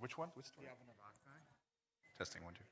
Which one? Which story? Testing 1, 2. Testing 1, 2, 3.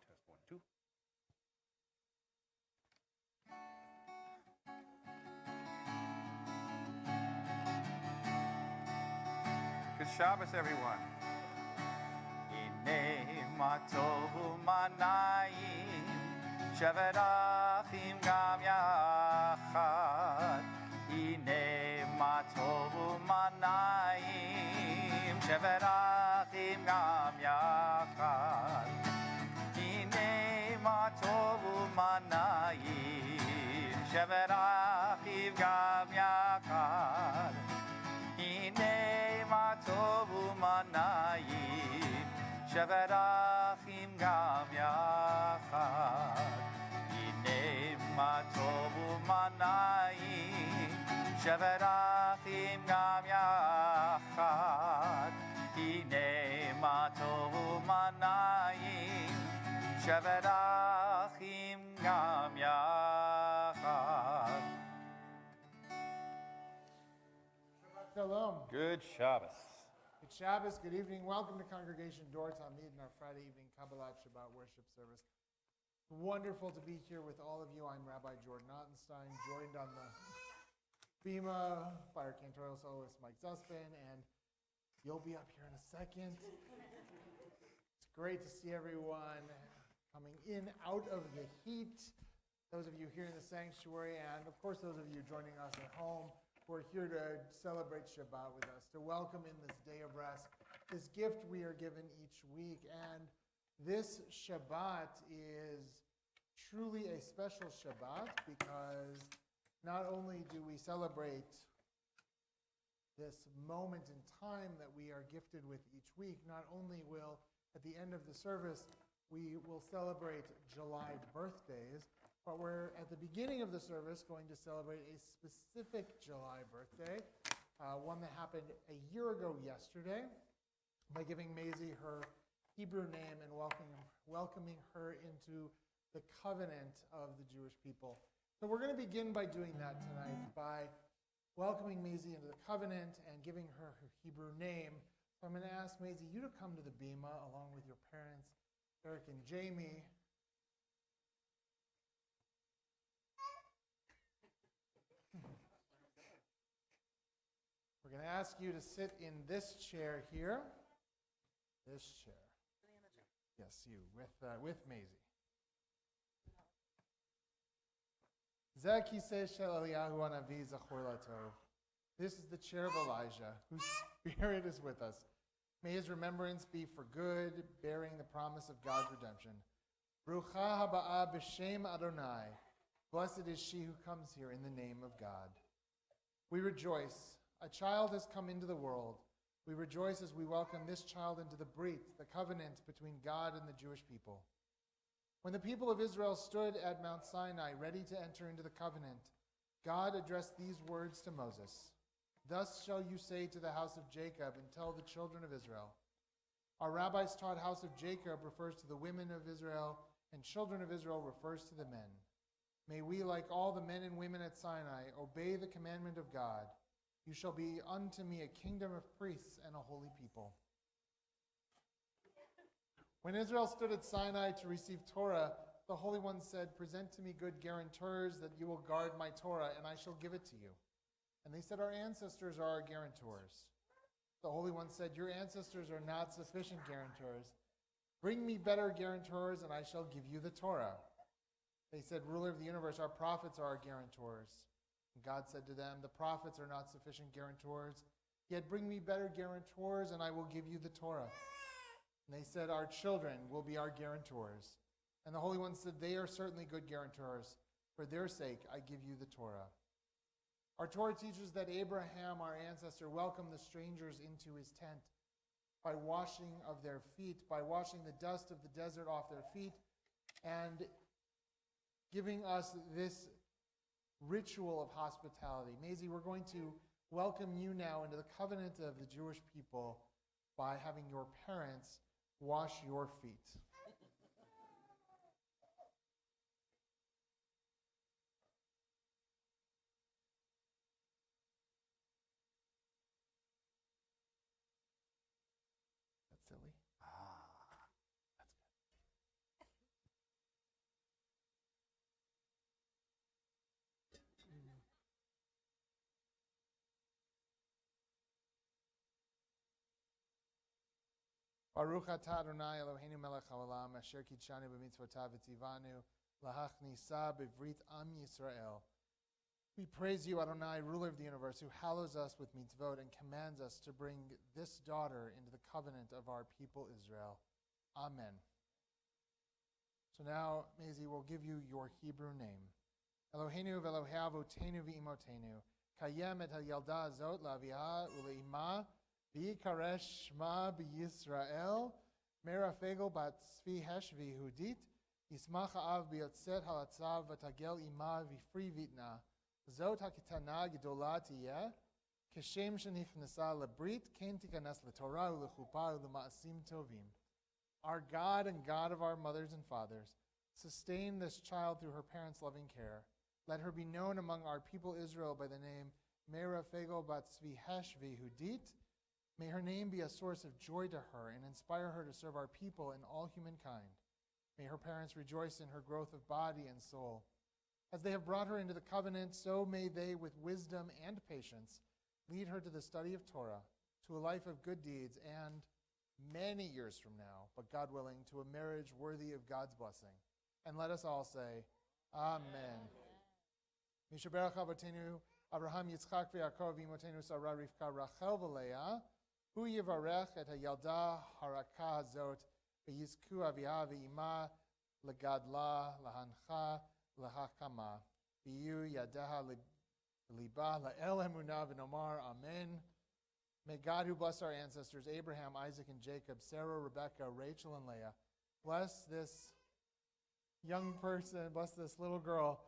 Test 1, 2. Good Shabbos, everyone. Hine ma tovu manayim shevet achim gam yachad. Hine ma tovu manayim shevet achim gam yachad. Hine ma tovu manayim shevet achim gam yachad. Hine ma tovu manayim shevet achim gam yachad. Hine ma tovu manayim shevet achim gam yachad. Hine ma tovu manayim shevet achim gam yachad. Shalom. Good Shabbos. Good Shabbos. Good evening. Welcome to Congregation Dor Tamid in our Friday evening Kabbalat Shabbat worship service. Wonderful to be here with all of you. I'm Rabbi Jordan Ottenstein, joined on the bima by our cantorial soloist Mike Zuspin, and you'll be up here in a second. It's great to see everyone coming in out of the heat. Those of you here in the sanctuary, and of course those of you joining us at home, who are here to celebrate Shabbat with us, to welcome in this day of rest, this gift we are given each week. And this Shabbat is truly a special Shabbat because not only do we celebrate this moment in time that we are gifted with each week, not only will, at the end of the service, we will celebrate July birthdays, but we're at the beginning of the service going to celebrate a specific July birthday, one that happened a year ago yesterday, by giving Maisie her Hebrew name and welcoming her into the covenant of the Jewish people. So we're going to begin by doing that tonight, by welcoming Maisie into the covenant and giving her her Hebrew name. So I'm going to ask Maisie, you to come to the bima along with your parents, Eric and Jamie. We're going to ask you to sit in this chair here. This chair. Yes, you, with Maisie. This is the chair of Elijah, whose spirit is with us. May his remembrance be for good, bearing the promise of God's redemption. Brucha haba'ah b'shem Adonai. Blessed is she who comes here in the name of God. We rejoice. A child has come into the world. We rejoice as we welcome this child into the Brit, the covenant between God and the Jewish people. When the people of Israel stood at Mount Sinai, ready to enter into the covenant, God addressed these words to Moses. Thus shall you say to the house of Jacob and tell the children of Israel. Our rabbis taught house of Jacob refers to the women of Israel, and children of Israel refers to the men. May we, like all the men and women at Sinai, obey the commandment of God. You shall be unto me a kingdom of priests and a holy people. When Israel stood at Sinai to receive Torah, the Holy One said, present to me good guarantors that you will guard my Torah, and I shall give it to you. And they said, our ancestors are our guarantors. The Holy One said, your ancestors are not sufficient guarantors. Bring me better guarantors, and I shall give you the Torah. They said, ruler of the universe, our prophets are our guarantors. And God said to them, the prophets are not sufficient guarantors, yet bring me better guarantors, and I will give you the Torah. And they said, our children will be our guarantors. And the Holy One said, they are certainly good guarantors. For their sake, I give you the Torah. Our Torah teaches that Abraham, our ancestor, welcomed the strangers into his tent by washing of their feet, by washing the dust of the desert off their feet, and giving us this ritual of hospitality. Maisie, we're going to welcome you now into the covenant of the Jewish people by having your parents wash your feet. That's silly. That's good. Baruch atah Adonai Eloheinu melech haolam asher kidshanu b'mitzvotav v'tzivanu lahachnisa b'vrit am Yisrael. We praise you, Adonai, ruler of the universe, who hallows us with mitzvot and commands us to bring this daughter into the covenant of our people Israel. Amen. So now, Maisie, we'll give you your Hebrew name. Eloheinu v'Elohei avotenu v'imotenu kayem et hayalda azot la'aviha ule'ima v'yikaresh shma b'Yisrael merafego bat tzvi hesh v'yehudit yismach ha'av b'yotzet halatzav v'tagel ima v'fri vitna zot hakitana gedola tiyeh keshem shenichnasa lebrit ken tikanas letorah ulechupa ulema'asim tovim. Our God and God of our mothers and fathers, sustain this child through her parents' loving care. Let her be known among our people Israel by the name Merafego bat tzvi hesh v'yehudit. May her name be a source of joy to her and inspire her to serve our people and all humankind. May her parents rejoice in her growth of body and soul. As they have brought her into the covenant, so may they, with wisdom and patience, lead her to the study of Torah, to a life of good deeds, and many years from now, but God willing, to a marriage worthy of God's blessing. And let us all say, Amen. Mishaberach Avotenu, Abraham, Yitzchak, v'Yaakov, Imotenu, Sarah, Rivka, Rachel, v'Leah, hu yivarech et hayalda haraka hazot, v'yizku avia v'ima, legadla, lahancha, lahakama, v'yu yadeha liba, la'el emunah v'nomar, Amen. May God, who blessed our ancestors, Abraham, Isaac, and Jacob, Sarah, Rebekah, Rachel, and Leah, bless this young person, bless this little girl.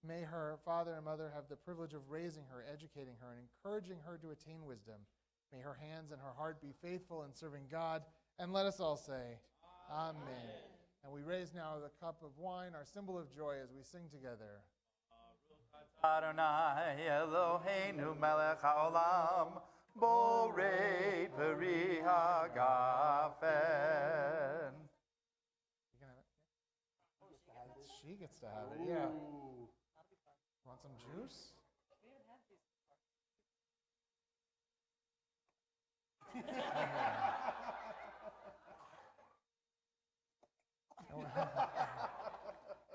May her father and mother have the privilege of raising her, educating her, and encouraging her to attain wisdom. May her hands and her heart be faithful in serving God. And let us all say, Amen. And we raise now the cup of wine, our symbol of joy, as we sing together. Adonai Eloheinu melech haolam borei peri hagafen. You can have it? She gets to have it, yeah. Want some juice?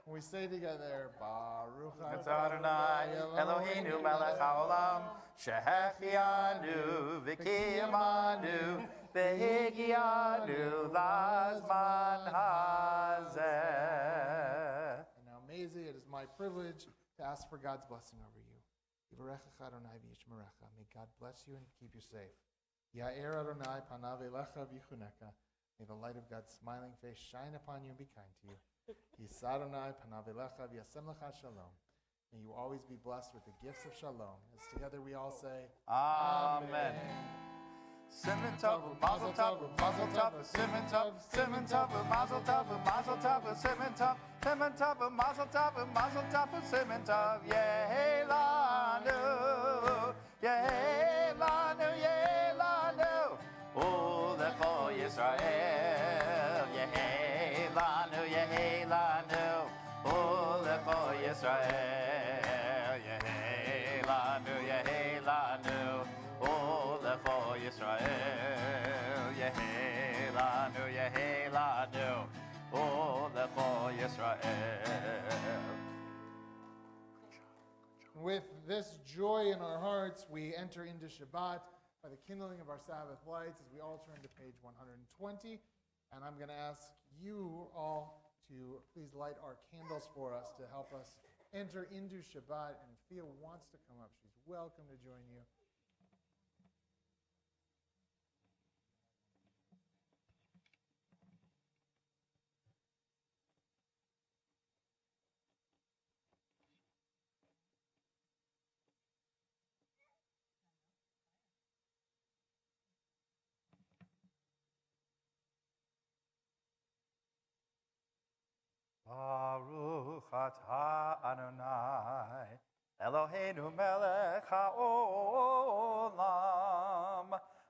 We say together, Baruch Adonai Eloheinu melech haolam shehechianu v'kiyamanu v'higianu lazman hazeh. And now, Maisie, it is my privilege to ask for God's blessing over you. Yivarechecha Adonai v'yishmerecha. May God bless you and keep you safe. Ya'er Adonai panav elecha v'yichuneka. May the light of God's smiling face shine upon you and be kind to you. Yisa Adonai panav elecha v'yasem lecha shalom. May you always be blessed with the gifts of shalom. As together we all say, Amen. Simon tov, mazel tov, simon tov, mazel tov, simon tov, mazel tov, simon tov, Yehelanu, Yehelanu, Yehelanu, Ulecho Yisrael, Yehelanu, Yehelanu, Ulecho Yisrael, Yehelanu, Yehelanu. With this joy in our hearts, we enter into Shabbat by the kindling of our Sabbath lights as we all turn to page 120. And I'm going to ask you all to please light our candles for us to help us enter into Shabbat. And if Thea wants to come up, she's welcome to join you. Baruch atah Adonai, Eloheinu melech haolam,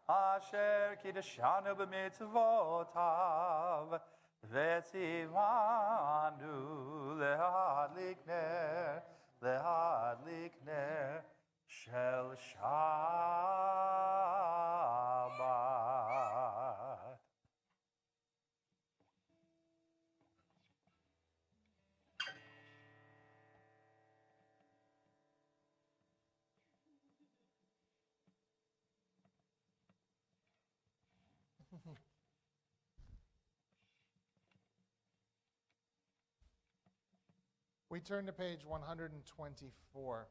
asher kiddushanu b'mitzvotav, v'tzivanu lehadlik ner shel Shabbat. We turn to page 124.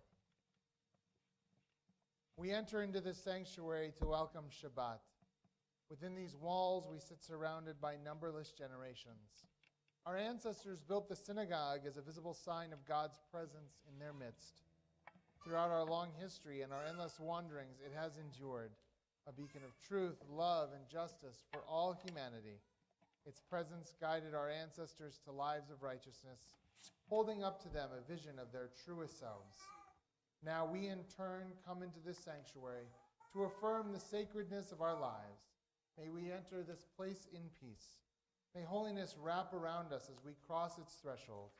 We enter into this sanctuary to welcome Shabbat. Within these walls, we sit surrounded by numberless generations. Our ancestors built the synagogue as a visible sign of God's presence in their midst. Throughout our long history and our endless wanderings, it has endured, a beacon of truth, love, and justice for all humanity. Its presence guided our ancestors to lives of righteousness, holding up to them a vision of their truest selves. Now we in turn come into this sanctuary to affirm the sacredness of our lives. May we enter this place in peace. May holiness wrap around us as we cross its threshold.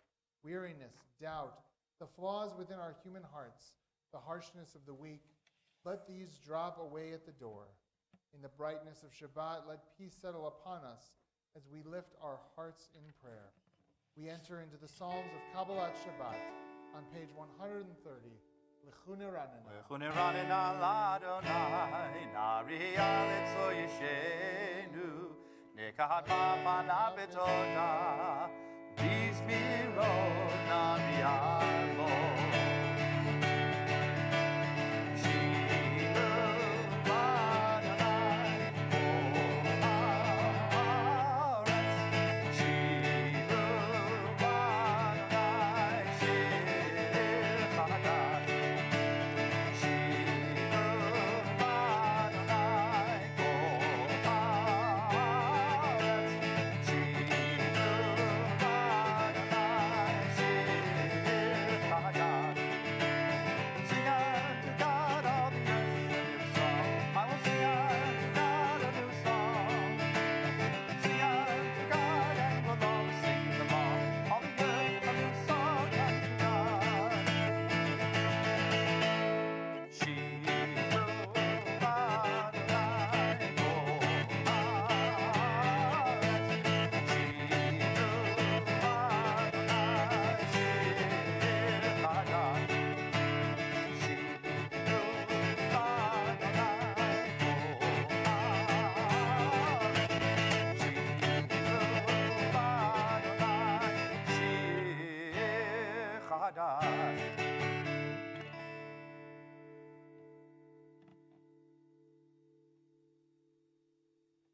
Weariness, doubt, the flaws within our human hearts, the harshness of the weak, let these drop away at the door. In the brightness of Shabbat, let peace settle upon us as we lift our hearts in prayer. We enter into the Psalms of Kabbalat Shabbat on page 130. L'chune ranena. L'chune ranena l'Adonai, nariya letzlo yishenu, nekahat ma'afana betoda, bizmirot nariya lo.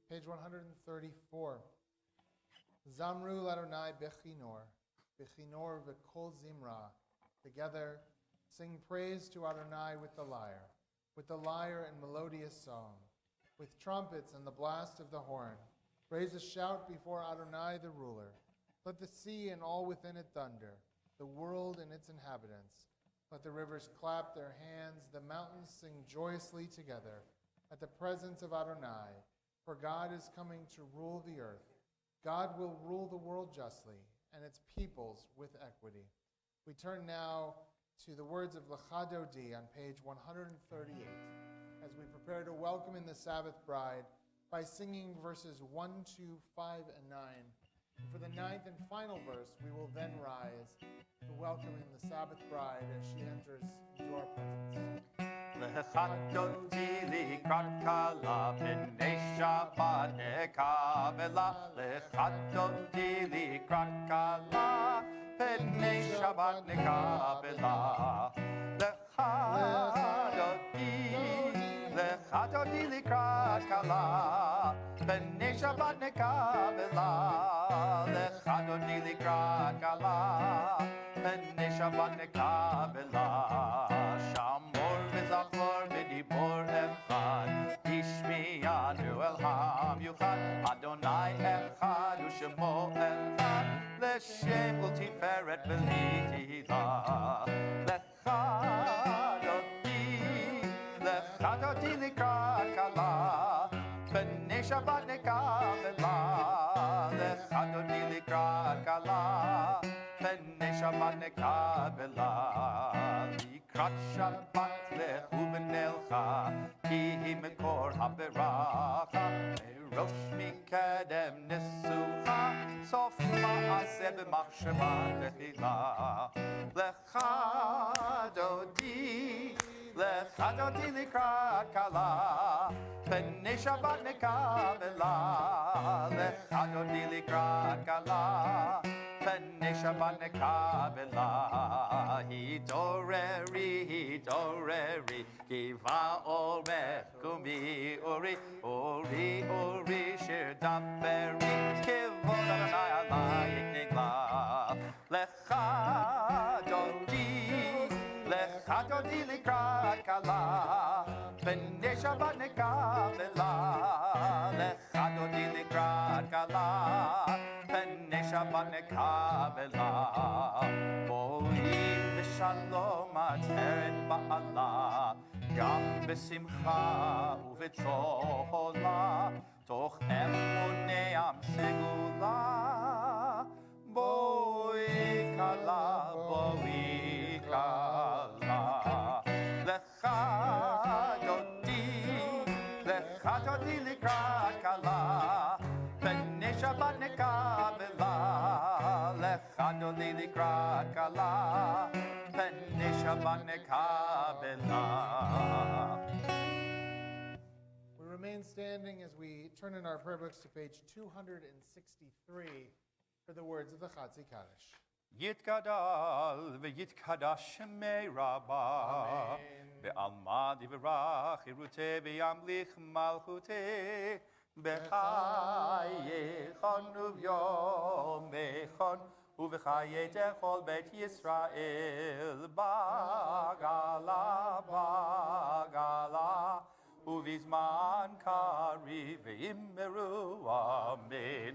Page 134. Zamru l'Adonai bechinor, bechinor v'kol zimra. Together, sing praise to Adonai with the lyre and melodious song, with trumpets and the blast of the horn. Raise a shout before Adonai the ruler. Let the sea and all within it thunder, the world and its inhabitants. Let the rivers clap their hands, the mountains sing joyously together at the presence of Adonai. For God is coming to rule the earth. God will rule the world justly, and its peoples with equity. We turn now to the words of Lecha Dodi on page 138, as we prepare to welcome in the Sabbath bride by singing verses 1, 2, 5, and 9. And for the 9th and final verse, we will then rise to welcome in the Sabbath bride as she enters Lechadoti likrat kala b'nei Shabbat nekabela. Lechadoti likrat kala b'nei Shabbat nekabela. Lechadoti likrat kala b'nei Shabbat nekabela. Lechadoti likrat kala b'nei Shabbat nekabela. Shamor v'zachor v'dibor echad, Ishmiyanu el hamiuchad, Adonai echad u'shemo echad, L'shem ultiferet v'litila. Lechadoti likrat kala b'nei Shabbat nekabela. Lechadoti likrat kala b'nei Shabbat nekabela. Likrat Shabbat lehu v'nelcha, ki hi mekor haberacha, merosh mikedem nesucha, sof ma'aseh b'machshava techila. Lechadoti likrat kala b'nei Shabbat nekabela. Lechadoti likrat kala b'nei Shabbat nekabela. Hitoreri, kiva orech kumi ori, ori shir damberi, kivod Adonai alayik nigla. Lechadoti likrat kala b'nei Shabbat nekabela. Lechadoti likrat kala b'nei Shabbat nekabela. Boi v'shalom ateret ba'ala, gam b'simcha u'v'tzola, toch emunei am segula. Boi kala. Lechadoti likrat kala b'nei Shabbat nekabela. Lechadoti likrat kala b'nei Shabbat nekabela. We remain standing as we turn in our prayer books to page 263 for the words of the Chatzi Kaddish. Yitgadal v'yitkadash shemei Rabbah, ve'alma divrach irute v'yamlich malchute, b'chayechon u'vyomechon u'v'chaye techol bet Yisrael, bagala u'vizman kari v'immeru, amen.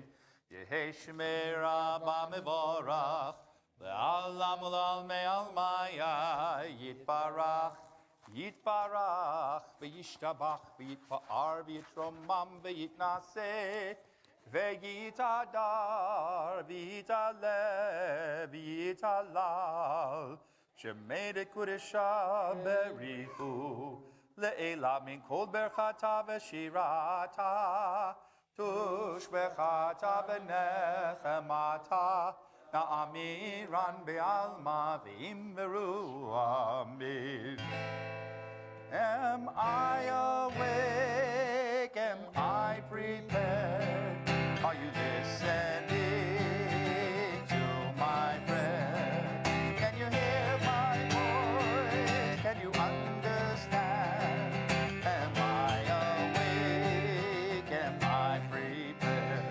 Yehei shemei Rabbah mevorach, Le'alam u'l'almei almaya, yitbarach, v'yishtabach, v'yitpa'ar, v'yitromam, v'yitnaseh, v'yitadar, v'yitaleh, v'yitalal, shemei dekudesha berihu, le'ela min kol berchata v'shirata, tushbechata v'nechemata, Na'amiran be'alma v'immeru, amen. Am I awake? Am I prepared? Are you listening to my prayer? Can you hear my voice? Can you understand? Am I awake? Am I prepared?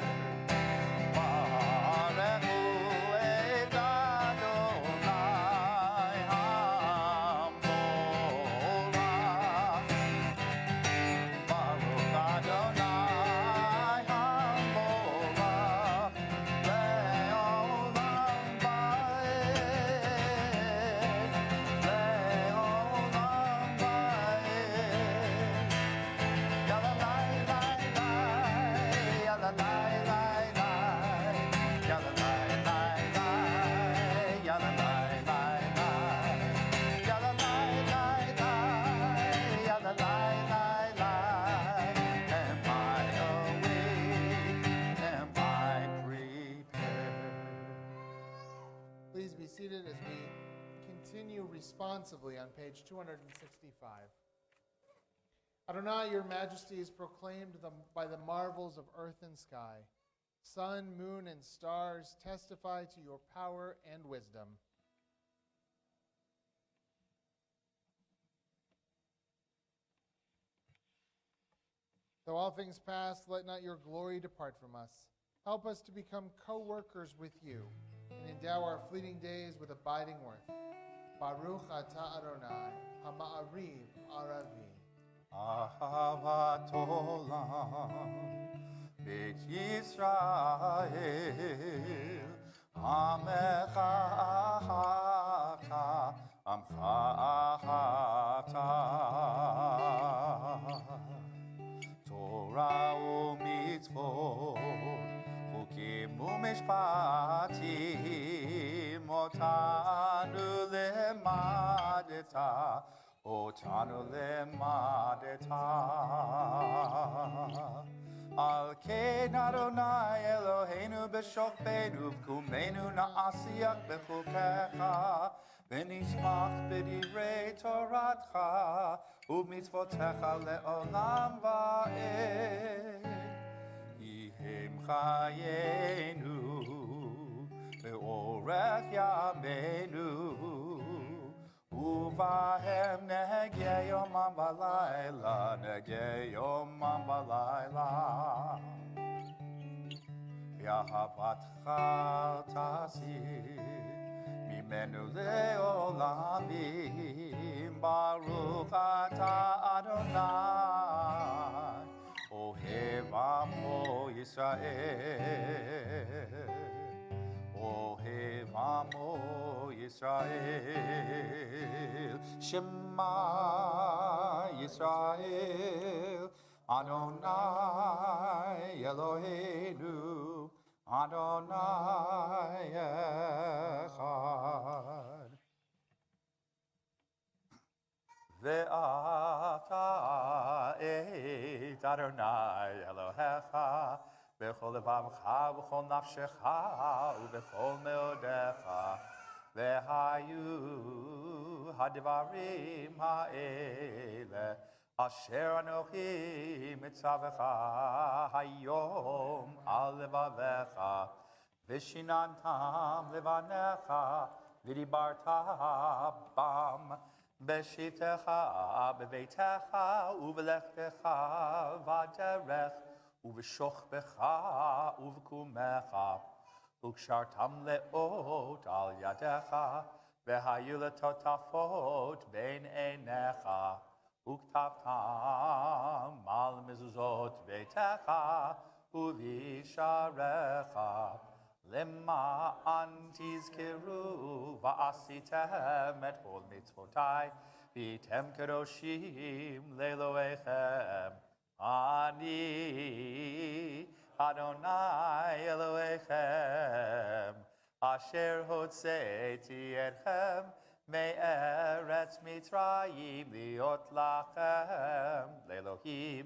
Seated as we continue responsively on page 265 Adonai, your majesty is proclaimed by the marvels of earth and sky. Sun, moon, and stars testify to your power and wisdom. Though all things pass, let not your glory depart from us. Help us to become co-workers with you and endow our fleeting days with abiding worth. Baruch atah Adonai, hama'ariv aravi. Ahavat olam, Beit Yisrael, Amecha ahata, Amcha ahata. Torah u'mitzvot, Chukim u'mishpatim, Otanu lemadeta, Otanu lemadeta. Al ken Adonai Eloheinu b'shokbenu, V'kumenu na'asiach b'chukecha, V'nishmach b'divrei Toratcha, U'mitzvotecha le'olam va'ed. Yihem chayenu, Ve'orech yameinu, Uvahem negye yomam balayla, negye yomam balayla. Yahavatcha tasir, mimenu leolamim, Baruch atah Adonai, Ohev amo Yisrael. Ohev amo Yisrael, Shema Yisrael, Adonai Eloheinu, Adonai Echad. Ve'ata et Adonai Elohecha, Bechol levavecha, bechol nafshecha, ubechol meodecha, vehayu hadvarim ha'ele, asher anochi mitzavecha hayom al levavecha, vishinantam levanecha, vidibarta bam, beshivtecha, beveitecha, uvelechtecha, vaderech, Uv'shochbecha, uv'kumecha, ukshartam leot al yadecha, v'hayu letotafot bein einecha, uktavtam al mezuzot beitecha, uvisharecha, lema'an tizkiru va'asitem et kol mitzvotai, v'tem kedoshim le'eloheichem. Ani Adonai Elohechem, Asher hotzeiti etchem me'eretz Mitzrayim liot lachem le'Elohim.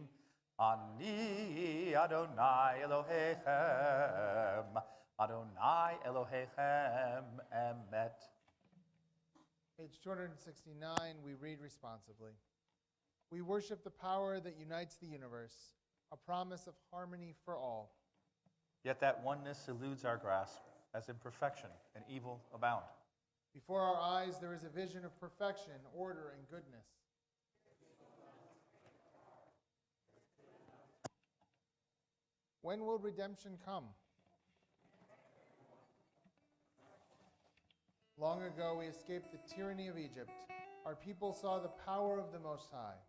Ani Adonai Elohechem, Adonai Elohechem emet. Page 269, we read responsively. We worship the power that unites the universe, a promise of harmony for all. Yet that oneness eludes our grasp, as imperfection and evil abound. Before our eyes there is a vision of perfection, order, and goodness. When will redemption come? Long ago we escaped the tyranny of Egypt. Our people saw the power of the Most High.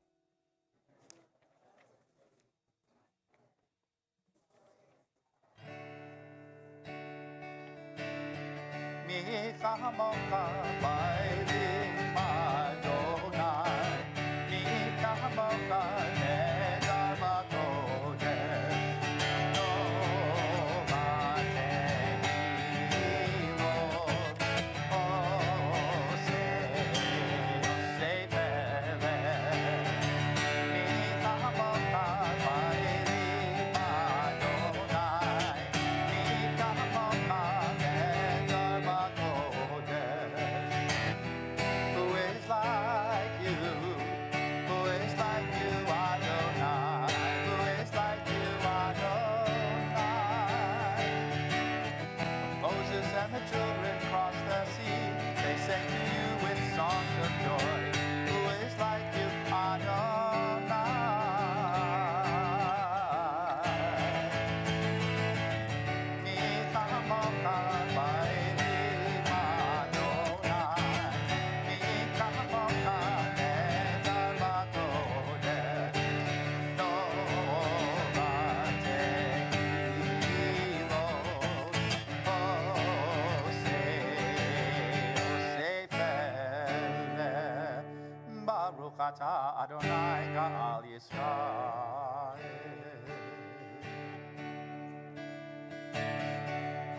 Baruch Ata Adonai Ga'al Yisrael.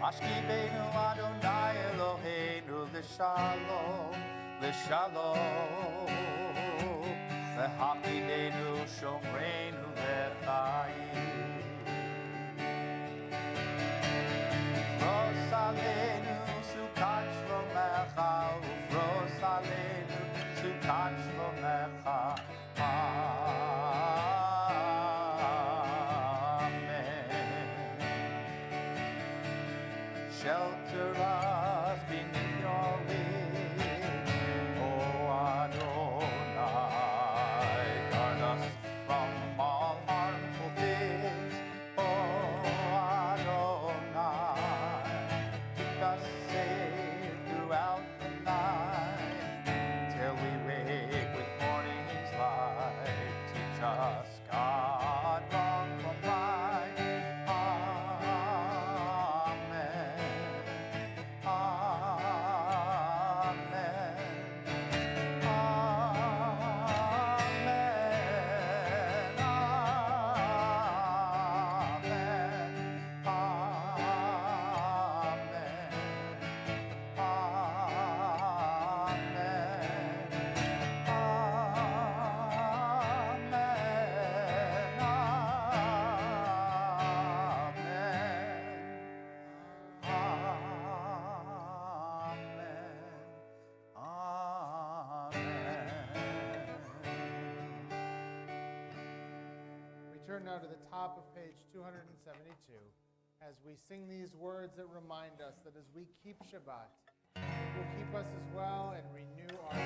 Ashkibenu Adonai Eloheinu l'shalom, l'shalom. V'hapidenu shomreinu l'chayim. Ufros aleinu sukat shlomecha, ufros aleinu sukat shlomecha. Shelter us beneath your wing, O Adonai. Guard us from all harmful things, O Adonai. Keep us safe throughout the night, till we wake with morning's light. Teach us, God, wrong from right. Turn now to the top of page 272 as we sing these words that remind us that as we keep Shabbat, it will keep us as well and renew our souls.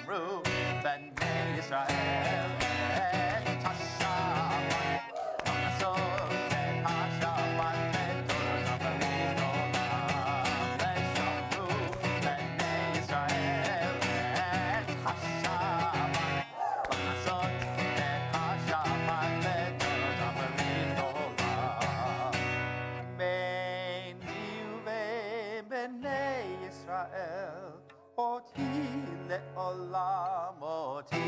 V'shamru b'nei Yisrael et hashamat v'masot et hashamat v'torah v'rit olam. V'shamru b'nei Yisrael et hashamat v'masot et hashamat v'torah v'rit olam. B'nei u'b'nei Yisrael Oti le'olam, oti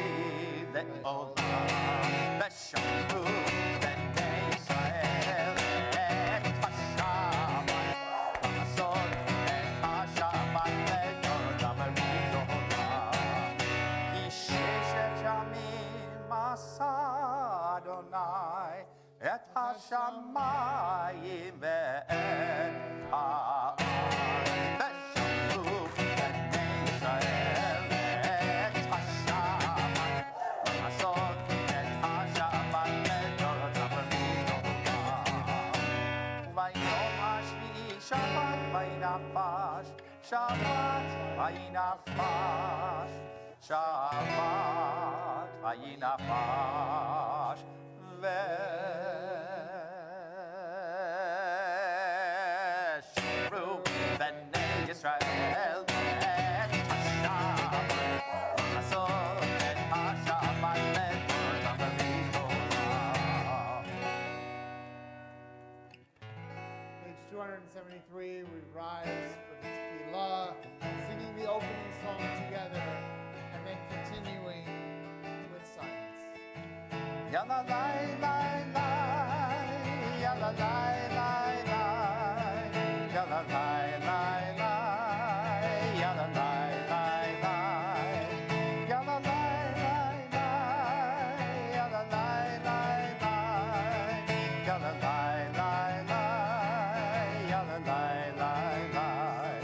le'olam. V'shamru b'nei Yisrael et hashamat v'masot et hashamat v'torah v'rit olam. Ki sheshet yamim asa Adonai et hashamayim ve'et ha'aretz. V'shamru b'nei Yisrael et hashamat v'masot et hashamat v'torah v'rit olam. V'yom hashvi'i Shabbat v'yinafash, Shabbat v'yinafash, Shabbat v'yinafash. V'shamru b'nei Yisrael et hashamat v'masot et hashamat v'torah v'rit olam. Page 273, we rise for the tefillah, singing the opening song together, and then continuing with silence. Yalla lai lai lai, yalla lai lai lai, yalla lai lai lai, yalla lai lai lai, yalla lai lai lai, yalla lai lai lai, yalla lai lai lai, yalla lai lai lai.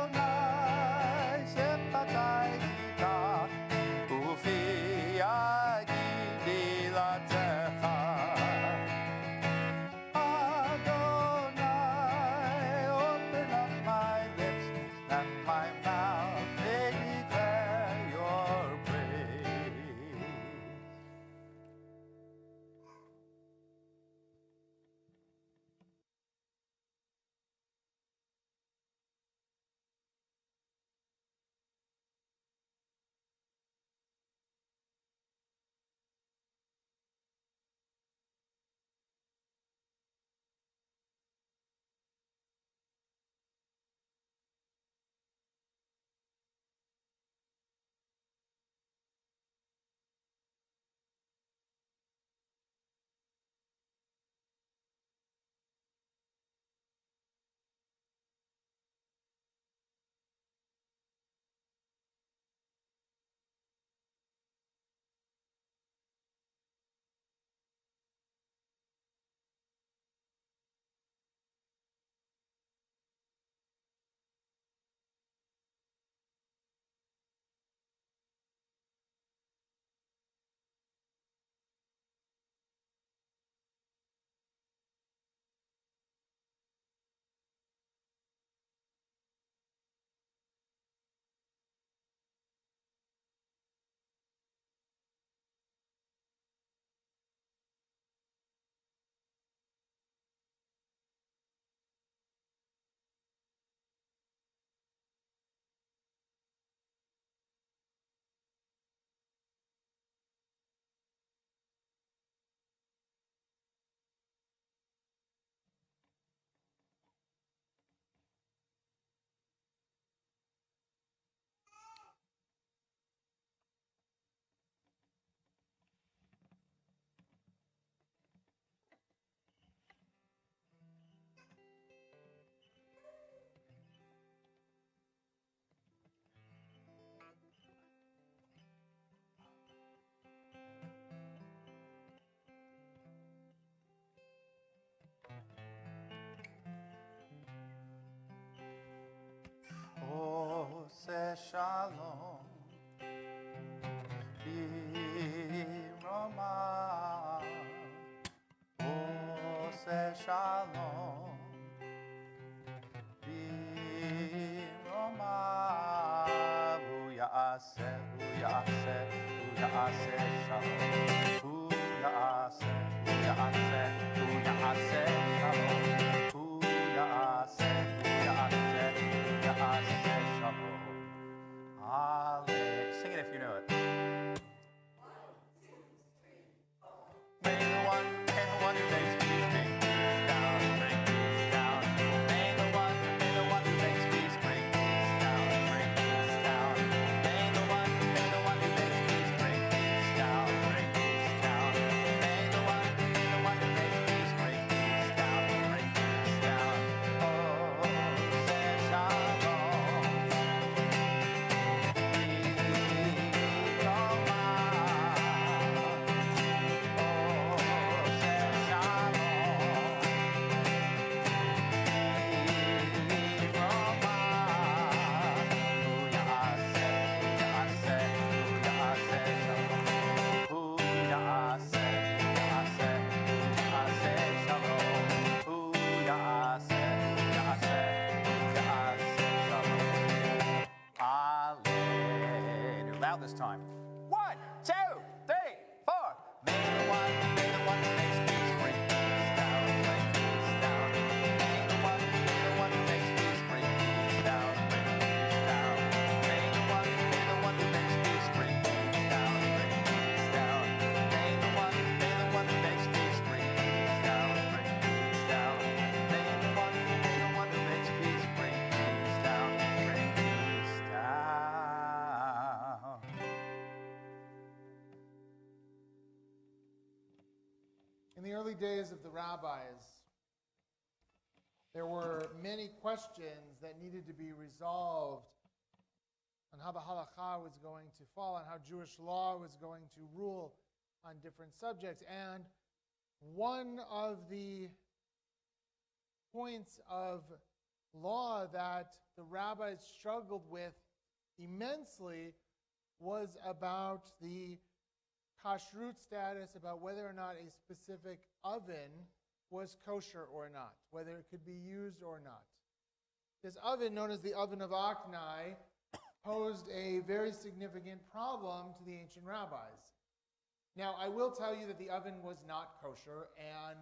Adonai sepatai kita ufi agi shalom. Biroma, hu ya'aseh, hu ya'aseh, hu ya'aseh shalom. Hu ya'aseh, hu ya'aseh, hu ya'aseh shalom. Hu ya'aseh, hu ya'aseh, hu ya'aseh shalom. Hallelujah. Sing it if you know it. May the one who makes peace bring peace down, bring peace down. May the one who makes peace bring peace down, bring peace down. May the one who makes peace bring peace down, bring peace down. May the one who makes peace bring peace down, bring peace down. Oh, say shalom. Loud this time. 1, 2, 3, 4. May the one who makes peace bring peace down, bring peace down. May the one who makes peace bring peace down, bring peace down. May the one who makes peace bring peace down, bring peace down. May the one who makes peace bring peace down, bring peace down. May the one who makes peace bring peace down, bring peace down. In the early days of the rabbis, there were many questions that needed to be resolved on how the halakha was going to fall, on how Jewish law was going to rule on different subjects. And one of the points of law that the rabbis struggled with immensely was about the kashrut status, about whether or not a specific oven was kosher or not, whether it could be used or not. This oven, known as the oven of Aknai, posed a very significant problem to the ancient rabbis. Now, I will tell you that the oven was not kosher, and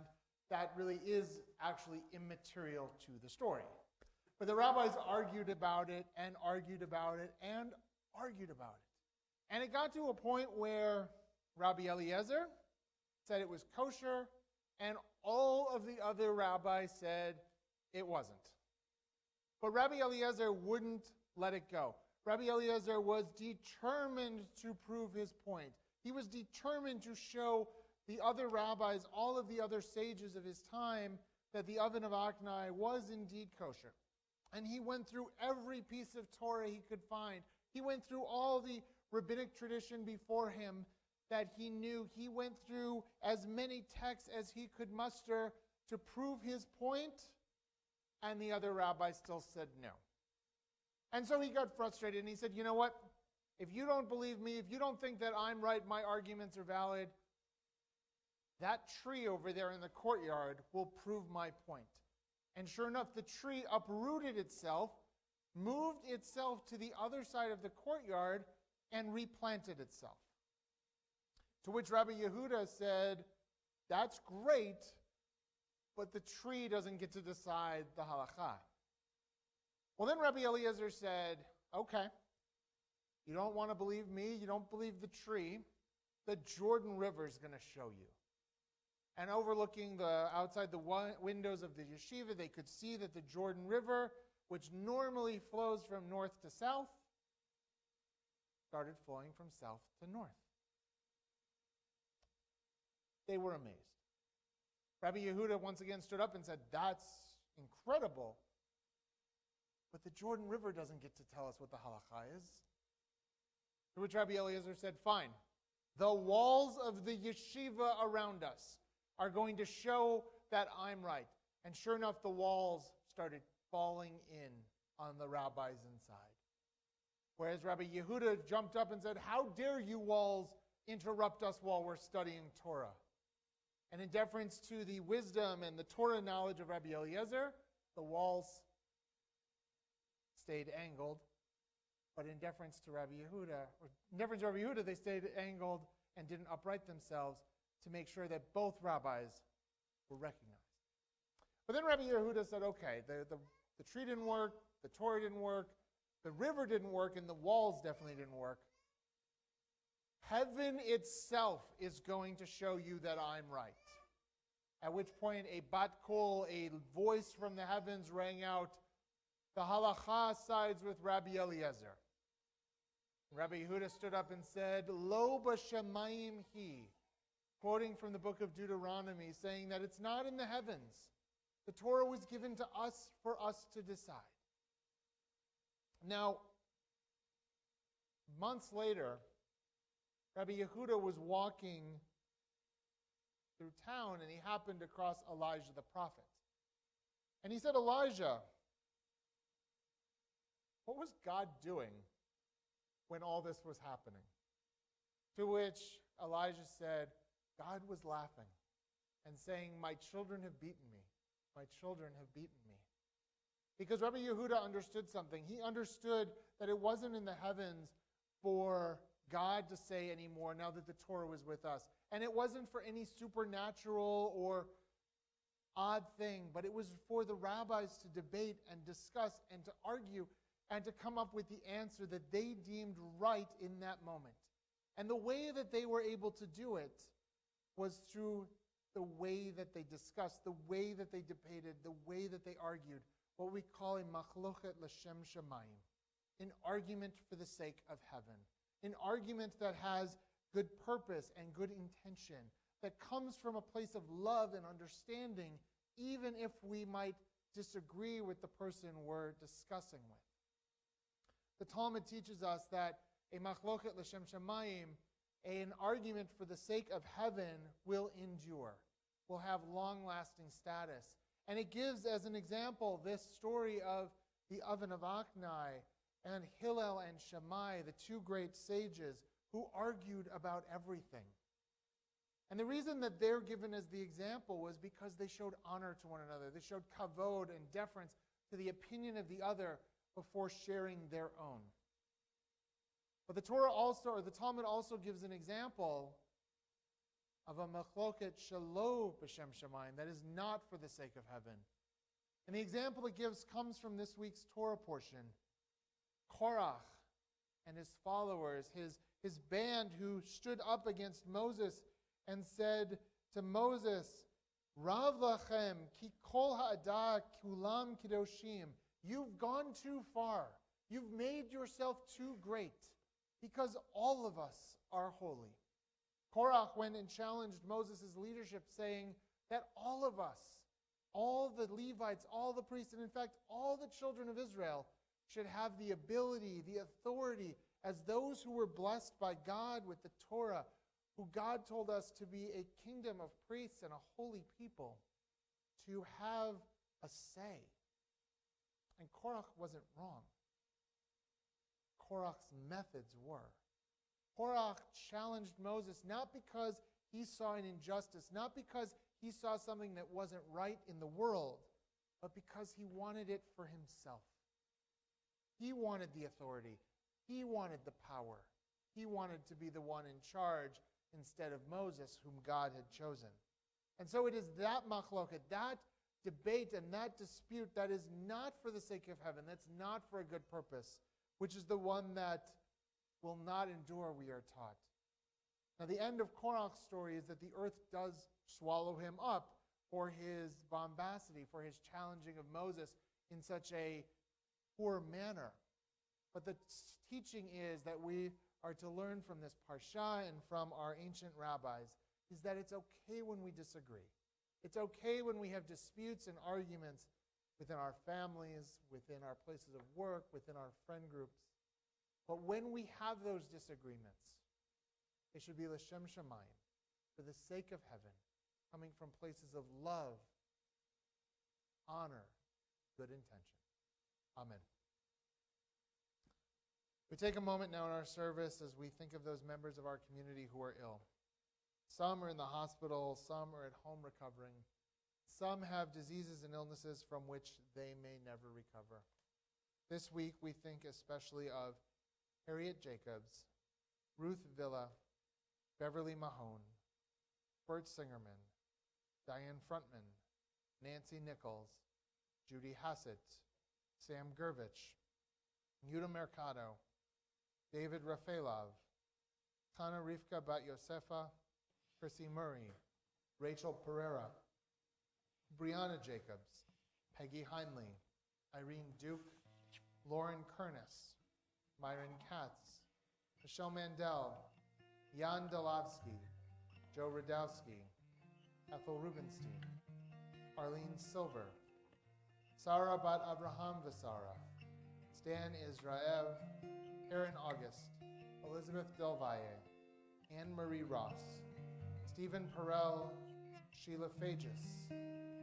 that really is actually immaterial to the story. But the rabbis argued about it and argued about it and argued about it. And it got to a point where Rabbi Eliezer said it was kosher, and all of the other rabbis said it wasn't. But Rabbi Eliezer wouldn't let it go. Rabbi Eliezer was determined to prove his point. He was determined to show the other rabbis, all of the other sages of his time, that the oven of Aknai was indeed kosher. And he went through every piece of Torah he could find. He went through all the rabbinic tradition before him that he knew. He went through as many texts as he could muster to prove his point, and the other rabbis still said no. And so he got frustrated, and he said, you know what? If you don't believe me, if you don't think that I'm right, my arguments are valid, that tree over there in the courtyard will prove my point. And sure enough, the tree uprooted itself, moved itself to the other side of the courtyard, and replanted itself. To which Rabbi Yehuda said, that's great, but the tree doesn't get to decide the halakha. Well, then Rabbi Eliezer said, okay, you don't want to believe me, you don't believe the tree, the Jordan River is going to show you. And overlooking outside the windows of the yeshiva, they could see that the Jordan River, which normally flows from north to south, started flowing from south to north. They were amazed. Rabbi Yehuda once again stood up and said, that's incredible, but the Jordan River doesn't get to tell us what the halakha is. To which Rabbi Eliezer said, fine, the walls of the yeshiva around us are going to show that I'm right. And sure enough, the walls started falling in on the rabbis inside. Whereas Rabbi Yehuda jumped up and said, how dare you walls interrupt us while we're studying Torah? And in deference to the wisdom and the Torah knowledge of Rabbi Eliezer, the walls stayed angled. But in deference to Rabbi Yehuda, they stayed angled and didn't upright themselves to make sure that both rabbis were recognized. But then Rabbi Yehuda said, okay, the tree didn't work, the Torah didn't work, the river didn't work, and the walls definitely didn't work. Heaven itself is going to show you that I'm right. At which point a bat kol, a voice from the heavens rang out, the halacha sides with Rabbi Eliezer. Rabbi Yehuda stood up and said, Lo b'shamayim hi, quoting from the book of Deuteronomy, saying that it's not in the heavens. The Torah was given to us for us to decide. Now, months later, Rabbi Yehuda was walking through town and he happened across Elijah the prophet. And he said, Elijah, what was God doing when all this was happening? To which Elijah said, God was laughing and saying, my children have beaten me. My children have beaten me. Because Rabbi Yehuda understood something. He understood that it wasn't in the heavens for God to say anymore now that the Torah was with us. And it wasn't for any supernatural or odd thing, but it was for the rabbis to debate and discuss and to argue and to come up with the answer that they deemed right in that moment. And the way that they were able to do it was through the way that they discussed, the way that they debated, the way that they argued, what we call a machlochet l'shem shamayim, an argument for the sake of heaven, an argument that has good purpose and good intention, that comes from a place of love and understanding, even if we might disagree with the person we're discussing with. The Talmud teaches us that a machlochet l'shem shamayim, an argument for the sake of heaven, will endure, will have long-lasting status. And it gives as an example this story of the oven of Achnai and Hillel and Shammai, the two great sages who argued about everything. And the reason that they're given as the example was because they showed honor to one another. They showed kavod and deference to the opinion of the other before sharing their own. But the Talmud also gives an example of a machloket shelo b'shem shamayim, that is not for the sake of heaven. And the example it gives comes from this week's Torah portion. Korach and his followers, his band who stood up against Moses and said to Moses, Rav lachem ki kol ha'adah kulam kidoshim. You've gone too far. You've made yourself too great because all of us are holy. Korach went and challenged Moses' leadership, saying that all of us, all the Levites, all the priests, and in fact all the children of Israel should have the ability, the authority, as those who were blessed by God with the Torah, who God told us to be a kingdom of priests and a holy people, to have a say. And Korach wasn't wrong. Korach's methods were. Korach challenged Moses not because he saw an injustice, not because he saw something that wasn't right in the world, but because he wanted it for himself. He wanted the authority. He wanted the power. He wanted to be the one in charge instead of Moses, whom God had chosen. And so it is that machloket, that debate and that dispute that is not for the sake of heaven, that's not for a good purpose, which is the one that will not endure, we are taught. Now, the end of Korach's story is that the earth does swallow him up for his bombacity, for his challenging of Moses in such a poor manner. But the teaching is that we are to learn from this parsha and from our ancient rabbis is that it's okay when we disagree. It's okay when we have disputes and arguments within our families, within our places of work, within our friend groups. But when we have those disagreements, it should be l'shem shamayim, for the sake of heaven, coming from places of love, honor, good intention. Amen. We take a moment now in our service as we think of those members of our community who are ill. Some are in the hospital, some are at home recovering. Some have diseases and illnesses from which they may never recover. This week we think especially of Harriet Jacobs, Ruth Villa, Beverly Mahone, Bert Singerman, Diane Frontman, Nancy Nichols, Judy Hassett, Sam Gervich, Yuda Mercado, David Rafaelov, Kana Rivka Bat Yosefa, Chrissy Murray, Rachel Pereira, Brianna Jacobs, Peggy Heinley, Irene Duke, Lauren Kernis, Myron Katz, Michelle Mandel, Jan Delavsky, Joe Radowski, Ethel Rubenstein, Arlene Silver, Sarah Bat Abraham Visara, Stan Israel, Aaron August, Elizabeth Delvalle, Anne-Marie Ross, Stephen Perel, Sheila Fagis,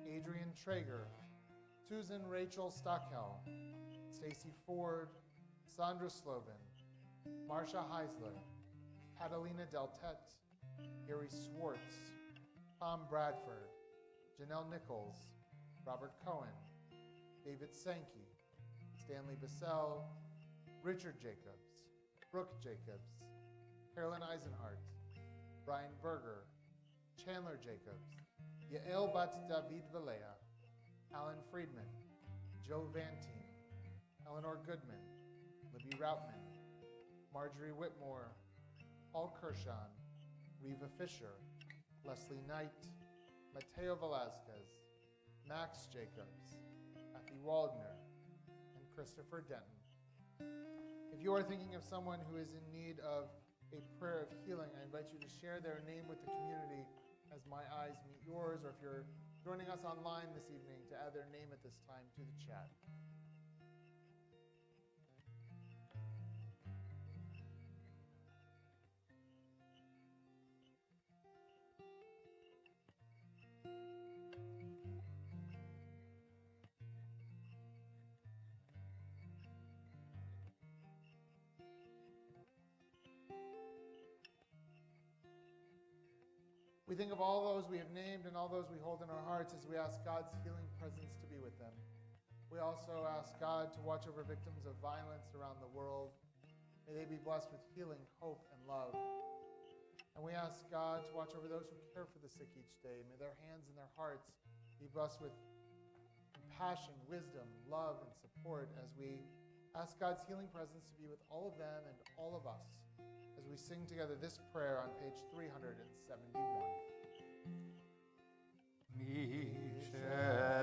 Adrian Traeger, Susan Rachel Stockel, Stacy Ford, Sandra Slovin, Marcia Heisler, Catalina Deltet, Gary Swartz, Tom Bradford, Janelle Nichols, Robert Cohen, David Sankey, Stanley Bissell, Richard Jacobs, Brooke Jacobs, Carolyn Eisenhart, Brian Berger, Chandler Jacobs, Yael Bat David Valea, Alan Friedman, Joe Vantine, Eleanor Goodman, Libby Routman, Marjorie Whitmore, Paul Kershon, Reva Fisher, Leslie Knight, Mateo Velasquez, Max Jacobs, Kathy Waldner, and Christopher Denton. If you are thinking of someone who is in need of a prayer of healing, I invite you to share their name with the community as my eyes meet yours, or if you're joining us online this evening, to add their name at this time to the chat. We think of all those we have named and all those we hold in our hearts as we ask God's healing presence to be with them. We also ask God to watch over victims of violence around the world. May they be blessed with healing, hope, and love. And we ask God to watch over those who care for the sick each day. May their hands and their hearts be blessed with compassion, wisdom, love, and support as we ask God's healing presence to be with all of them and all of us as we sing together this prayer on page 371.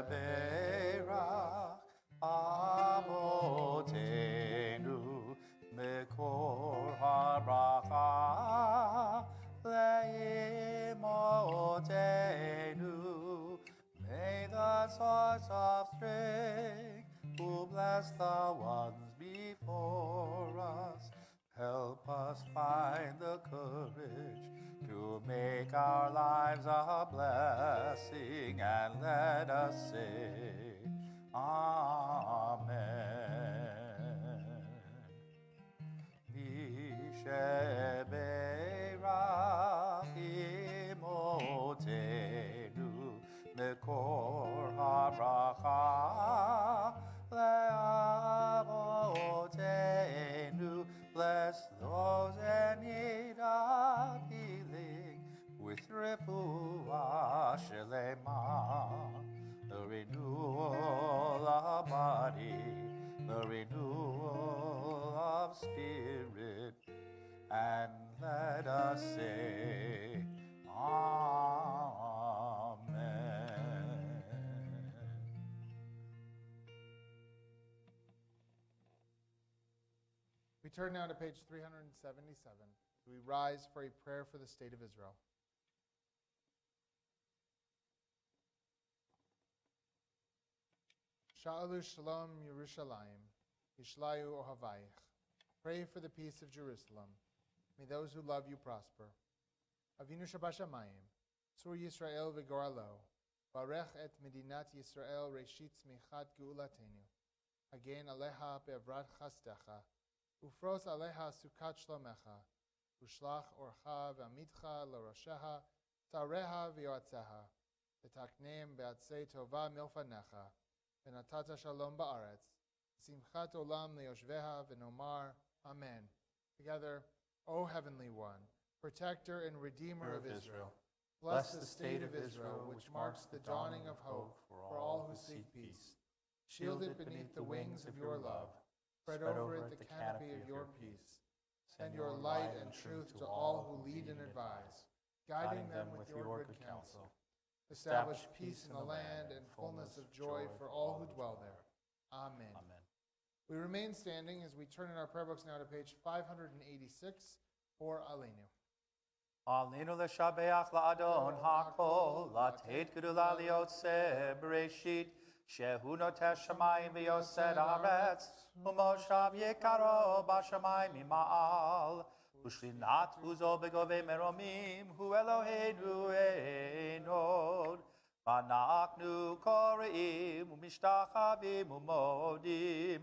Misheberach Avotenu Mekor HaBracha Leimotenu. May the source of strength who bless the ones before us help us find the courage to make our lives a blessing, and let us say, Amen. Misheberach imotenu mekor habracha leavotenu. Bless those in need of healing with refuah shelema, the renewal of body, the renewal of spirit, and let us say, Amen. We turn now to page 377. We rise for a prayer for the state of Israel. Sha'alu Shalom Yerushalayim, Yishlayu Ohavayich. Pray for the peace of Jerusalem. May those who love you prosper. Avinu Shabashamayim, Sur Yisrael Vigoralo, Barech et Medinat Yisrael Reshit Smichat Geulatenu, Hagen Aleha Be'avrat Chastecha, Ufros Aleha Sukat Shlomecha, ושלח אורך ועמיתך לראשך, צערך ויועציך, ותקנם בעצי טובה מלפניך, ונתת שלום בארץ, שמחת עולם ליושביה, ונאמר, Amen. Together, O Heavenly One, Protector and Redeemer of Israel, bless the state of Israel, which marks the dawning of hope for all who seek peace. Shield it beneath the wings of your love. Spread over it the canopy of your peace. Send your light and truth to all who lead and advise, guiding them with your good counsel. Establish peace in the land and fullness of joy for all who dwell there. Amen. Amen. We remain standing as we turn in our prayer books now to page 586 for Aleinu. Alinu l'shabeach la'adon ha'kol, la'teit gedula li'otzeh b'reshit, shehu noteh shamayim v'yosed haaretz, u'moshav yekaro b'shamayim mima'al, u'shlinat uzo begove meromim, hu Eloheinu einod, v'anachnu kore'im, u'mishtachavim u'modim,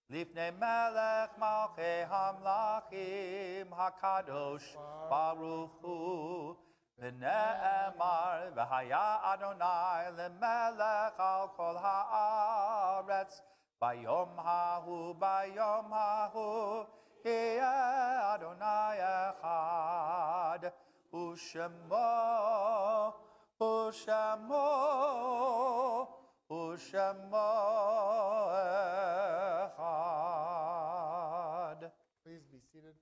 Lifnei melech malchei hamlachim hakadosh baruch hu v'ne'emar v'haya Adonai lemelech al kol haaretz bayom hahu hiya Adonai echad u'shemo echad. Please be seated.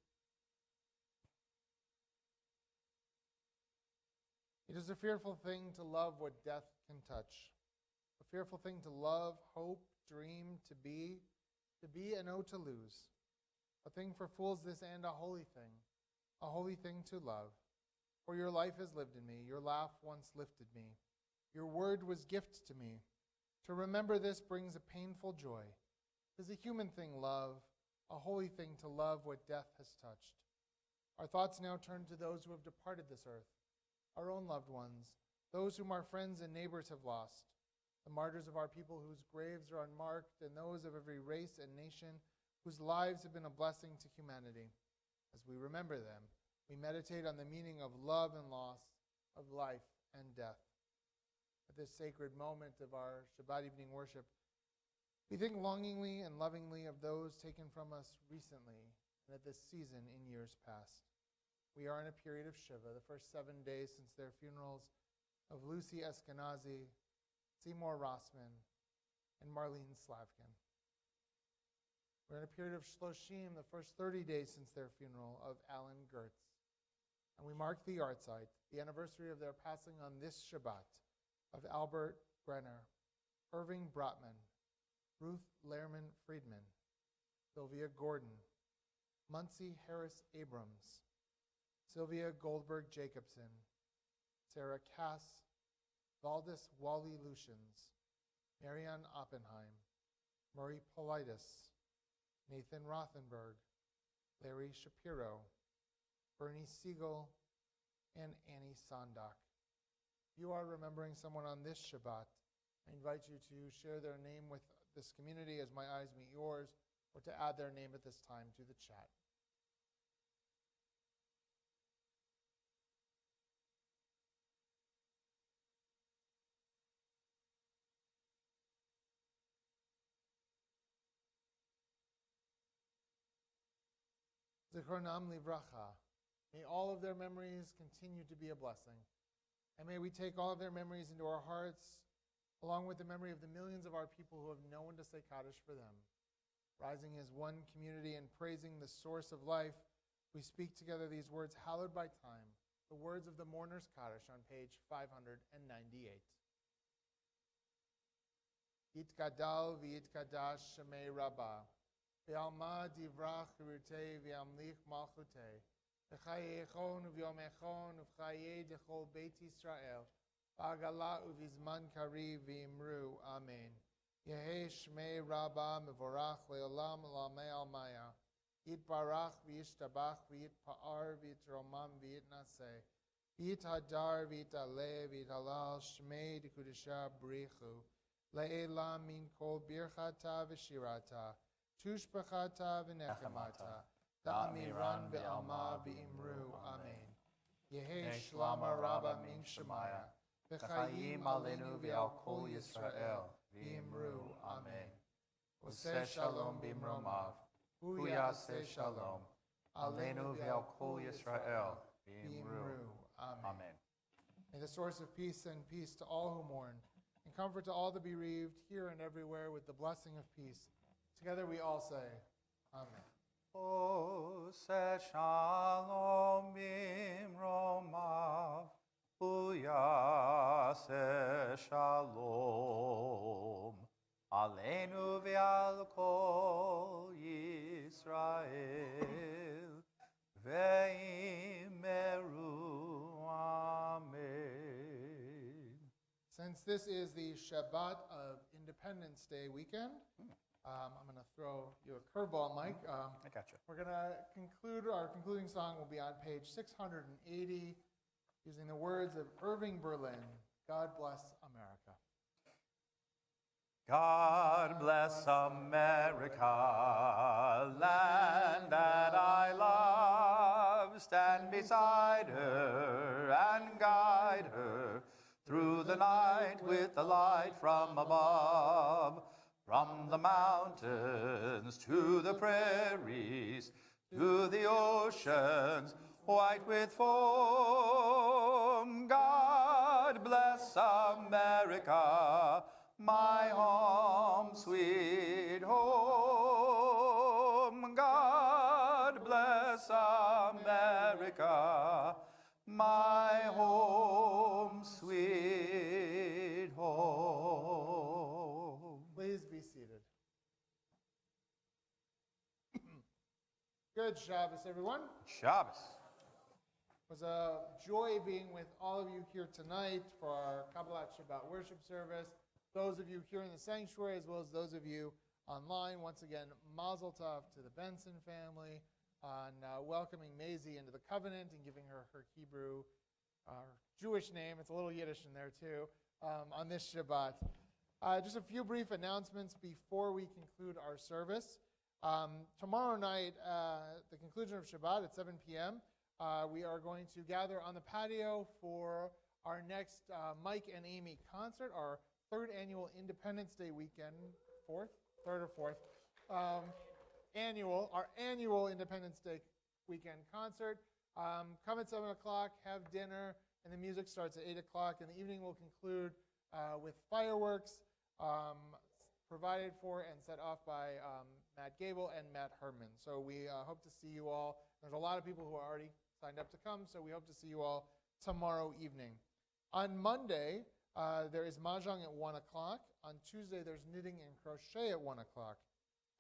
It is a fearful thing to love what death can touch. A fearful thing to love, hope, dream, to be and oh to lose. A thing for fools this and a holy thing to love. For your life has lived in me, your laugh once lifted me. Your word was gift to me. To remember this brings a painful joy. It is a human thing, love, a holy thing to love what death has touched. Our thoughts now turn to those who have departed this earth, our own loved ones, those whom our friends and neighbors have lost, the martyrs of our people whose graves are unmarked, and those of every race and nation whose lives have been a blessing to humanity. As we remember them, we meditate on the meaning of love and loss, of life and death. At this sacred moment of our Shabbat evening worship, we think longingly and lovingly of those taken from us recently and at this season in years past. We are in a period of Shiva, the first 7 days since their funerals of Lucy Eskenazi, Seymour Rossman, and Marlene Slavkin. We're in a period of Shloshim, the first 30 days since their funeral of Alan Gertz. And we mark the Yartzeit, the anniversary of their passing on this Shabbat, of Albert Brenner, Irving Brotman, Ruth Lehrman Friedman, Sylvia Gordon, Muncie Harris Abrams, Sylvia Goldberg Jacobson, Sarah Cass, Valdis Wally Lucians, Marianne Oppenheim, Murray Politis, Nathan Rothenberg, Larry Shapiro, Bernie Siegel, and Annie Sondak. If you are remembering someone on this Shabbat, I invite you to share their name with this community as my eyes meet yours, or to add their name at this time to the chat. Zichronam livracha. May all of their memories continue to be a blessing. And may we take all of their memories into our hearts, along with the memory of the millions of our people who have no one to say Kaddish for them. Rising as one community and praising the source of life, we speak together these words hallowed by time, the words of the mourner's Kaddish on page 598. Yitgadal v'yitkadash shemei rabbah, v'alma divrach rutei v'amlich malchutei, v'chayechon v'yomechon v'chayei dechol beit Yisrael, v'agala uvizman kari v'imru, amen. Yehei shmei rabbah mevorach le'olam l'amei almaya, yitbarach v'yishtabach v'yitpa'ar v'yitromam v'yitnaseh, v'yithadar v'yitaleh v'yitalal shmei dekudesha b'richu, le'elam min kol birchata v'shirata, tushbachata v'nechemata, Da'amiran be'alma be'imru. Amen. Yehi shlama rabba min shemaya. V'chayim alenu ve'al kol Yisrael. Be'imru. Amen. Oseh shalom b'imromav. Hu yaseh shalom. Alenu ve'al kol Yisrael. Be'imru. Amen. May the source of peace send peace to all who mourn, and comfort to all the bereaved, here and everywhere, with the blessing of peace. Together we all say, Amen. Oseh shalom b'imromav. Hu yaseh shalom. Alenu ve'al kol Yisrael. Ve'imeru. Amen. Since this is the Shabbat of Independence Day weekend, I'm going to throw you a curveball, Mike. I got you. We're going to conclude, our concluding song will be on page 680, using the words of Irving Berlin, God Bless America. God bless America, land that I love. Stand beside her and guide her through the night with the light from above. From the mountains to the prairies, to the oceans white with foam. God bless America, my home, sweet home. God bless America, my home, sweet home. Please be seated. Good Shabbos, everyone. Shabbos. It was a joy being with all of you here tonight for our Kabbalat Shabbat worship service. Those of you here in the sanctuary, as well as those of you online, once again, Mazel Tov to the Benson family on welcoming Maisie into the covenant and giving her her Hebrew, Jewish name. It's a little Yiddish in there too, on this Shabbat. Just a few brief announcements before we conclude our service. Tomorrow night, the conclusion of Shabbat at 7 p.m., we are going to gather on the patio for our next Mike and Amy concert, our third annual Independence Day weekend, third or fourth, our annual Independence Day weekend concert. Come at 7 o'clock, have dinner, and the music starts at 8 o'clock, and the evening will conclude with fireworks provided for and set off by Matt Gable and Matt Herman. So we hope to see you all. There's a lot of people who are already signed up to come, so we hope to see you all tomorrow evening. On Monday, there is Mahjong at 1 o'clock. On Tuesday, there's knitting and crochet at 1 o'clock.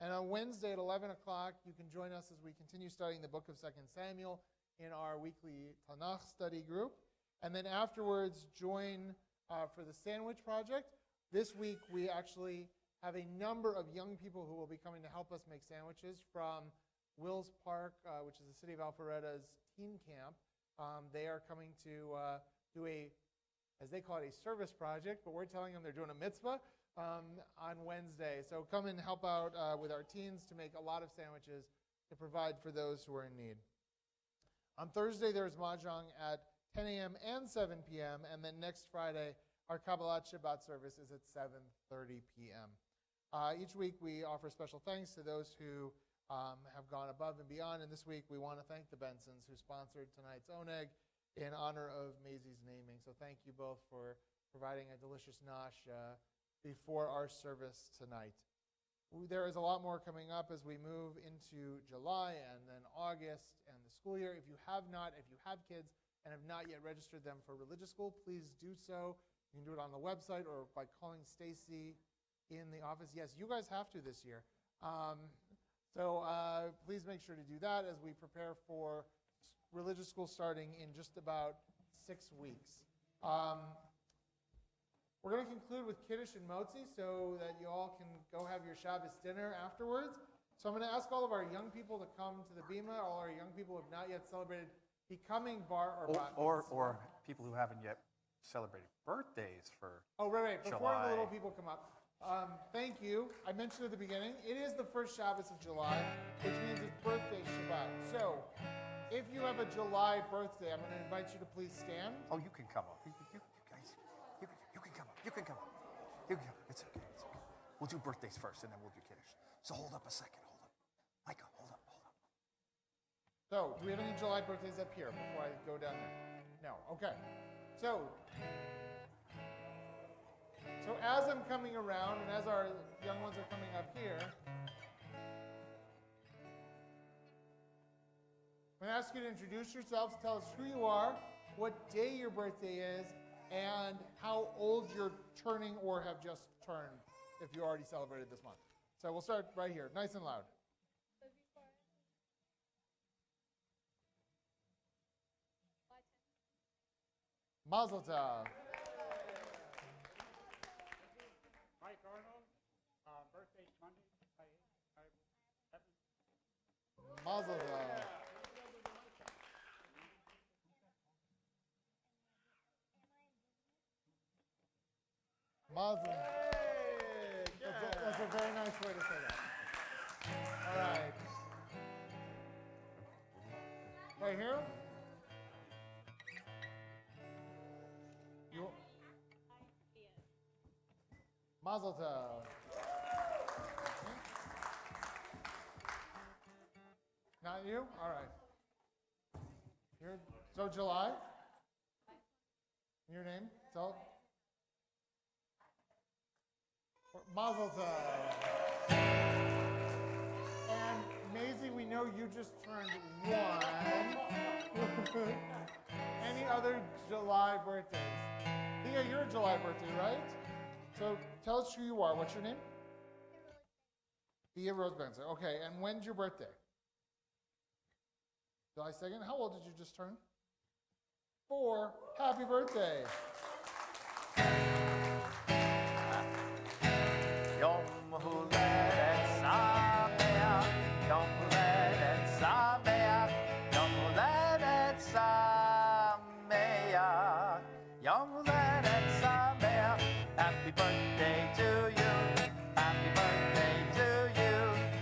And on Wednesday at 11 o'clock, you can join us as we continue studying the book of 2 Samuel in our weekly Tanakh study group. And then afterwards, join for the Sandwich Project. This week, we actually have a number of young people who will be coming to help us make sandwiches from Wills Park, which is the city of Alpharetta's teen camp. They are coming to do a, as they call it, a service project, but we're telling them they're doing a mitzvah on Wednesday. So come and help out with our teens to make a lot of sandwiches to provide for those who are in need. On Thursday, there's Mahjong at 10 a.m. and 7 p.m., and then next Friday, our Kabbalat Shabbat service is at 7:30 p.m. Each week, we offer special thanks to those who have gone above and beyond, and this week, we want to thank the Bensons who sponsored tonight's Oneg in honor of Maisie's naming. So thank you both for providing a delicious nosh before our service tonight. There is a lot more coming up as we move into July and then August and the school year. If you have kids and have not yet registered them for religious school, please do so. You can do it on the website or by calling Stacy in the office. Yes, you guys have to this year. So please make sure to do that as we prepare for religious school starting in just about 6 weeks. We're going to conclude with Kiddush and Motzi so that you all can go have your Shabbos dinner afterwards. So I'm going to ask all of our young people to come to the Bima, all our young people who have not yet celebrated becoming bar or bat mitzvah. Or people who haven't yet celebrated birthdays for right. Before July. the little people come up, Thank you. I mentioned at the beginning, it is the first Shabbos of July, which means it's birthday Shabbat. So, if you have a July birthday, I'm going to invite you to please stand. Oh, you can come up. You guys, you can come up. You can come up. You can come up. It's okay. It's okay. We'll do birthdays first, and then we'll do Kiddush. So hold up a second. Hold up. Micah, hold up. So, do we have any July birthdays up here before I go down there? No. Okay. So as I'm coming around and as our young ones are coming up here, I'm going to ask you to introduce yourselves, tell us who you are, what day your birthday is, and how old you're turning or have just turned if you already celebrated this month. So we'll start right here, nice and loud. Mazel tov. Mike Arnold, birthday's Monday. Mazel tov. Mazel. That's a very nice way to say that. All right. Right here? You. Mazel tov. Not you? All right. So July? Your name? So? Mazel tov. And Maisie, we know you just turned 1. Any other July birthdays? Thea, you're a July birthday, right? So tell us who you are. What's your name? Thea Rose Benson. Okay, and when's your birthday? July 2nd. How old did you just turn? 4. Happy birthday. Yom Huledet Sameach, Yom Huledet Sameach, Yom Huledet Sameach, Yom Huledet Sameach. Happy birthday to you, happy birthday to you,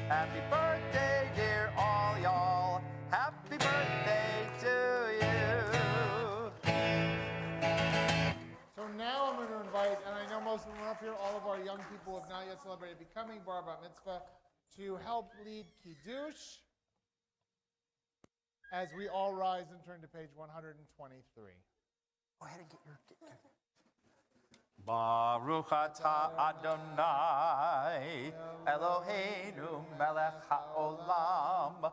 happy birthday dear all y'all, happy birthday to you. So now I'm going to invite, and I know most of them are up here, all of our young people who have not yet celebrated becoming bar mitzvah to help lead Kiddush as we all rise and turn to page 123. Go ahead and get your. Baruch atah Adonai Eloheinu melech haolam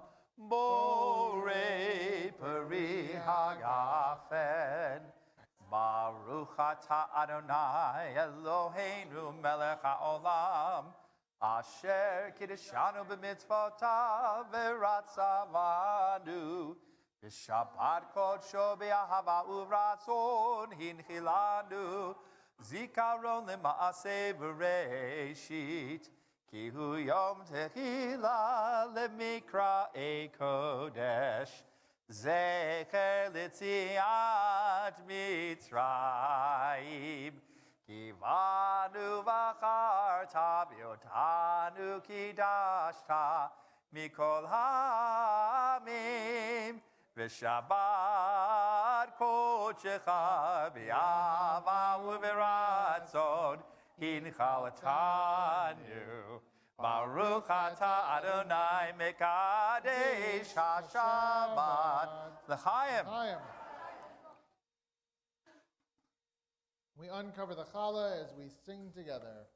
borei peri hagafen. Baruch atah Adonai Eloheinu melech haolam asher kiddushanu b'mitzvotav v'ratzavanu b'shabbat kodsho b'ahava uvratzon hinchilanu zikaron lema'aseh v'reishit ki hu yom techila lemikra kodesh zecher letziat mitzrayim kivanu v'charta v'yotanu kidashta mikol ha'amim v'shabbat kodshecha b'yava u'v'ratzon hinchalatanu Baruch atah Adonai mekadesh haShabbat l'chaim. We uncover the challah as we sing together.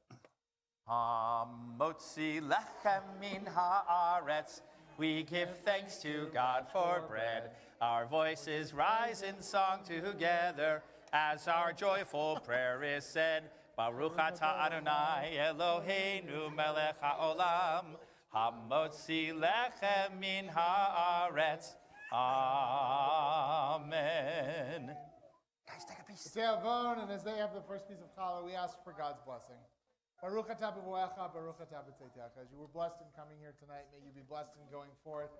Hamotzi lechem min haaretz. We give thanks to God for bread. Our voices rise in song together as our joyful prayer is said. Baruch atah Adonai Eloheinu melech haolam hamotzi lechem min haaretz. Amen. Guys, take a piece. It's Avon, and as they have the first piece of challah, we ask for God's blessing. Baruch atah b'voecha, Baruch atah b'tzeitecha. As you were blessed in coming here tonight, may you be blessed in going forth.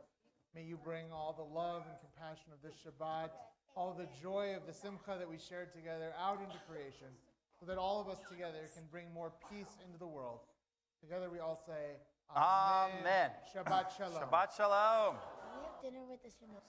May you bring all the love and compassion of this Shabbat, all the joy of the simcha that we shared together out into creation. so that all of us together can bring more peace into the world. Together we all say, Amen. Shabbat Shalom. Shabbat Shalom. Can we have dinner with us in the